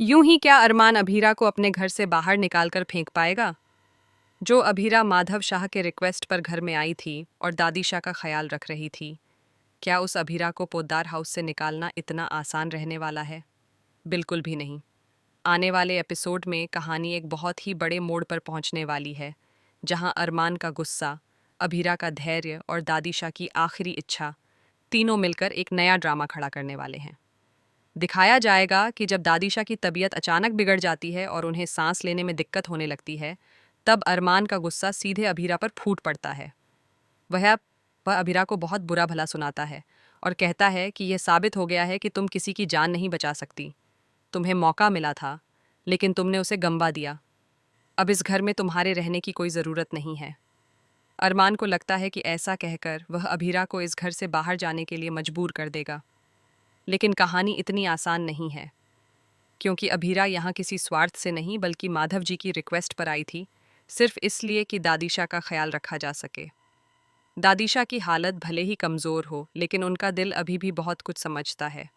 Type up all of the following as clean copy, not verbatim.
यूं ही क्या अरमान अभीरा को अपने घर से बाहर निकालकर फेंक पाएगा? जो अभीरा माधव शाह के रिक्वेस्ट पर घर में आई थी और दादी शाह का ख्याल रख रही थी, क्या उस अभीरा को पोद्दार हाउस से निकालना इतना आसान रहने वाला है? बिल्कुल भी नहीं। आने वाले एपिसोड में कहानी एक बहुत ही बड़े मोड़ पर पहुंचने वाली है, जहां अरमान का गुस्सा, अभीरा का धैर्य और दादी शाह की आखिरी इच्छा तीनों मिलकर एक नया ड्रामा खड़ा करने वाले हैं। दिखाया जाएगा कि जब दादीशा की तबीयत अचानक बिगड़ जाती है और उन्हें सांस लेने में दिक्कत होने लगती है, तब अरमान का गुस्सा सीधे अभीरा पर फूट पड़ता है। वह वह अभीरा को बहुत बुरा भला सुनाता है और कहता है कि यह साबित हो गया है कि तुम किसी की जान नहीं बचा सकती। तुम्हें मौका मिला था, लेकिन तुमने उसे गंवा दिया। अब इस घर में तुम्हारे रहने की कोई ज़रूरत नहीं है। अरमान को लगता है कि ऐसा कहकर वह अभीरा को इस घर से बाहर जाने के लिए मजबूर कर देगा। लेकिन कहानी इतनी आसान नहीं है, क्योंकि अभीरा यहाँ किसी स्वार्थ से नहीं बल्कि माधव जी की रिक्वेस्ट पर आई थी, सिर्फ इसलिए कि दादीशा का ख्याल रखा जा सके। दादीशा की हालत भले ही कमज़ोर हो, लेकिन उनका दिल अभी भी बहुत कुछ समझता है।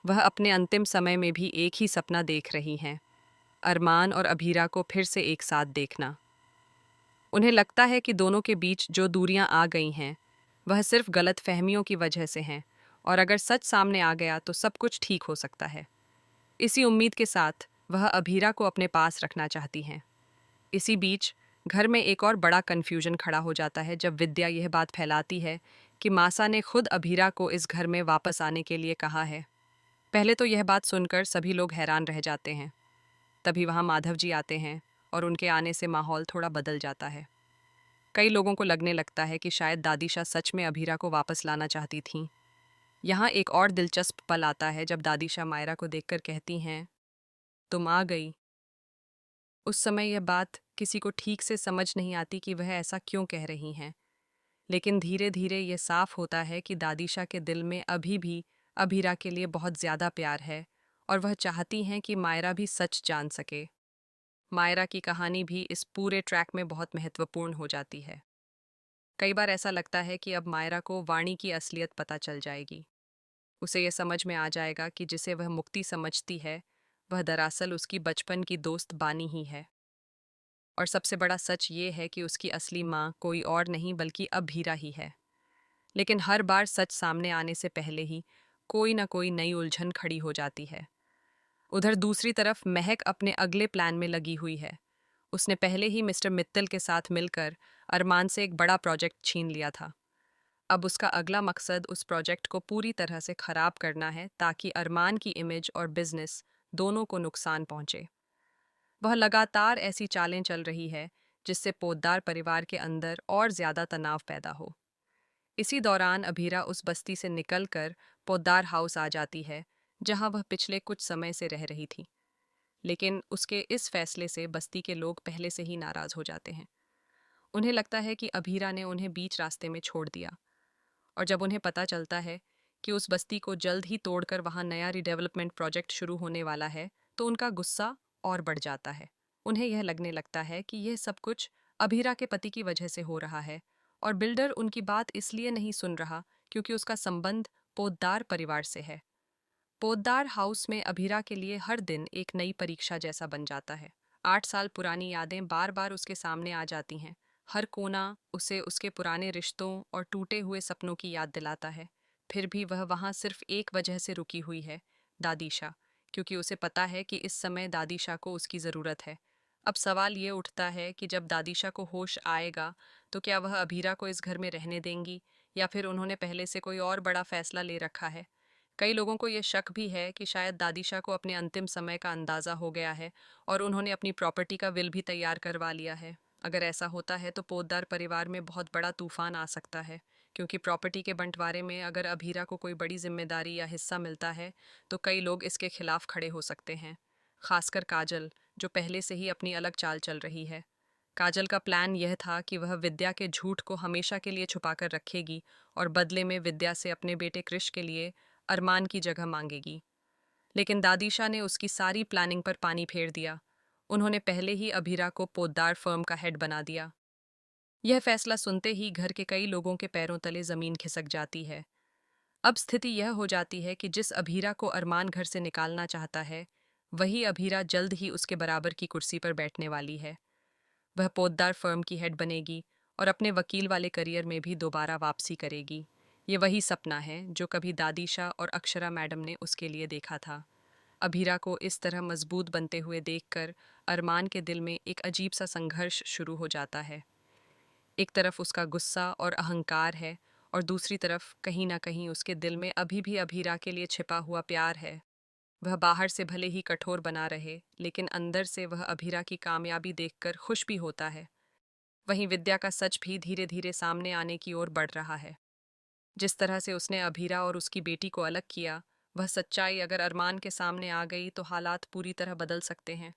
वह अपने अंतिम समय में भी एक ही सपना देख रही हैं, अरमान और अभीरा को फिर से एक साथ देखना। उन्हें लगता है कि दोनों के बीच जो दूरियां आ गई हैं, वह सिर्फ गलत फहमियों की वजह से हैं, और अगर सच सामने आ गया तो सब कुछ ठीक हो सकता है। इसी उम्मीद के साथ वह अभीरा को अपने पास रखना चाहती हैं। इसी बीच घर में एक और बड़ा कन्फ्यूजन खड़ा हो जाता है जब विद्या यह बात फैलाती है कि मासा ने खुद अभीरा को इस घर में वापस आने के लिए कहा है। पहले तो यह बात सुनकर सभी लोग हैरान रह जाते हैं। तभी वहाँ माधव जी आते हैं और उनके आने से माहौल थोड़ा बदल जाता है। कई लोगों को लगने लगता है कि शायद दादीशा सच में अभीरा को वापस लाना चाहती थीं। यहाँ एक और दिलचस्प पल आता है जब दादीशा मायरा को देखकर कहती हैं, तुम आ गई। उस समय यह बात किसी को ठीक से समझ नहीं आती कि वह ऐसा क्यों कह रही हैं, लेकिन धीरे धीरे यह साफ होता है कि दादीशा के दिल में अभी भी अभीरा के लिए बहुत ज़्यादा प्यार है और वह चाहती हैं कि मायरा भी सच जान सके। मायरा की कहानी भी इस पूरे ट्रैक में बहुत महत्वपूर्ण हो जाती है। कई बार ऐसा लगता है कि अब मायरा को वाणी की असलियत पता चल जाएगी। उसे यह समझ में आ जाएगा कि जिसे वह मुक्ति समझती है, वह दरअसल उसकी बचपन की दोस्त बानी ही है। और सबसे बड़ा सच ये है कि उसकी असली माँ कोई और नहीं बल्कि अभीरा ही है। लेकिन हर बार सच सामने आने से पहले ही कोई ना कोई नई उलझन खड़ी हो जाती है। उधर दूसरी तरफ महक अपने अगले प्लान में लगी हुई है। उसने पहले ही मिस्टर मित्तल के साथ मिलकर अरमान से एक बड़ा प्रोजेक्ट छीन लिया था। अब उसका अगला मकसद उस प्रोजेक्ट को पूरी तरह से खराब करना है ताकि अरमान की इमेज और बिजनेस दोनों को नुकसान पहुंचे। वह लगातार ऐसी चालें चल रही है जिससे पोद्दार परिवार के अंदर और ज्यादा तनाव पैदा हो। इसी दौरान अभीरा उस बस्ती से निकलकर पोद्दार हाउस आ जाती है, जहां वह पिछले कुछ समय से रह रही थी। लेकिन उसके इस फैसले से बस्ती के लोग पहले से ही नाराज हो जाते हैं। उन्हें लगता है कि अभीरा ने उन्हें बीच रास्ते में छोड़ दिया, और जब उन्हें पता चलता है कि उस बस्ती को जल्द ही तोड़कर वहां नया रिडेवलपमेंट प्रोजेक्ट शुरू होने वाला है, तो उनका गुस्सा और बढ़ जाता है। उन्हें यह लगने लगता है कि यह सब कुछ अभीरा के पति की वजह से हो रहा है, और बिल्डर उनकी बात इसलिए नहीं सुन रहा क्योंकि उसका संबंध पोद्दार परिवार से है। पोद्दार हाउस में अभीरा के लिए हर दिन एक नई परीक्षा जैसा बन जाता है। 8 साल पुरानी यादें बार बार उसके सामने आ जाती हैं। हर कोना उसे उसके पुराने रिश्तों और टूटे हुए सपनों की याद दिलाता है। फिर भी वह वहाँ सिर्फ एक वजह से रुकी हुई है, दादीशा, क्योंकि उसे पता है कि इस समय दादीशा को उसकी ज़रूरत है। अब सवाल ये उठता है कि जब दादीशा को होश आएगा, तो क्या वह अभीरा को इस घर में रहने देंगी, या फिर उन्होंने पहले से कोई और बड़ा फैसला ले रखा है। कई लोगों को ये शक भी है कि शायद दादीशा को अपने अंतिम समय का अंदाज़ा हो गया है और उन्होंने अपनी प्रॉपर्टी का विल भी तैयार करवा लिया है। अगर ऐसा होता है तो पोद्दार परिवार में बहुत बड़ा तूफान आ सकता है, क्योंकि प्रॉपर्टी के बंटवारे में अगर अभीरा को कोई बड़ी जिम्मेदारी या हिस्सा मिलता है तो कई लोग इसके खिलाफ खड़े हो सकते हैं। खासकर काजल, जो पहले से ही अपनी अलग चाल चल रही है। काजल का प्लान यह था कि वह विद्या के झूठ को हमेशा के लिए छुपाकर रखेगी और बदले में विद्या से अपने बेटे कृष के लिए अरमान की जगह मांगेगी। लेकिन दादीशा ने उसकी सारी प्लानिंग पर पानी फेर दिया। उन्होंने पहले ही अभीरा को पोद्दार फर्म का हेड बना दिया। यह फैसला सुनते ही घर के कई लोगों के पैरों तले जमीन खिसक जाती है। अब स्थिति यह हो जाती है कि जिस अभीरा को अरमान घर से निकालना चाहता है, वही अभीरा जल्द ही उसके बराबर की कुर्सी पर बैठने वाली है। वह पोद्दार फर्म की हेड बनेगी और अपने वकील वाले करियर में भी दोबारा वापसी करेगी। ये वही सपना है जो कभी दादीशा और अक्षरा मैडम ने उसके लिए देखा था। अभीरा को इस तरह मजबूत बनते हुए देखकर अरमान के दिल में एक अजीब सा संघर्ष शुरू हो जाता है। एक तरफ उसका गुस्सा और अहंकार है और दूसरी तरफ कहीं ना कहीं उसके दिल में अभी भी अभीरा के लिए छिपा हुआ प्यार है। वह बाहर से भले ही कठोर बना रहे, लेकिन अंदर से वह अभीरा की कामयाबी देखकर खुश भी होता है। वहीं विद्या का सच भी धीरे धीरे सामने आने की ओर बढ़ रहा है। जिस तरह से उसने अभीरा और उसकी बेटी को अलग किया, वह सच्चाई अगर अरमान के सामने आ गई तो हालात पूरी तरह बदल सकते हैं।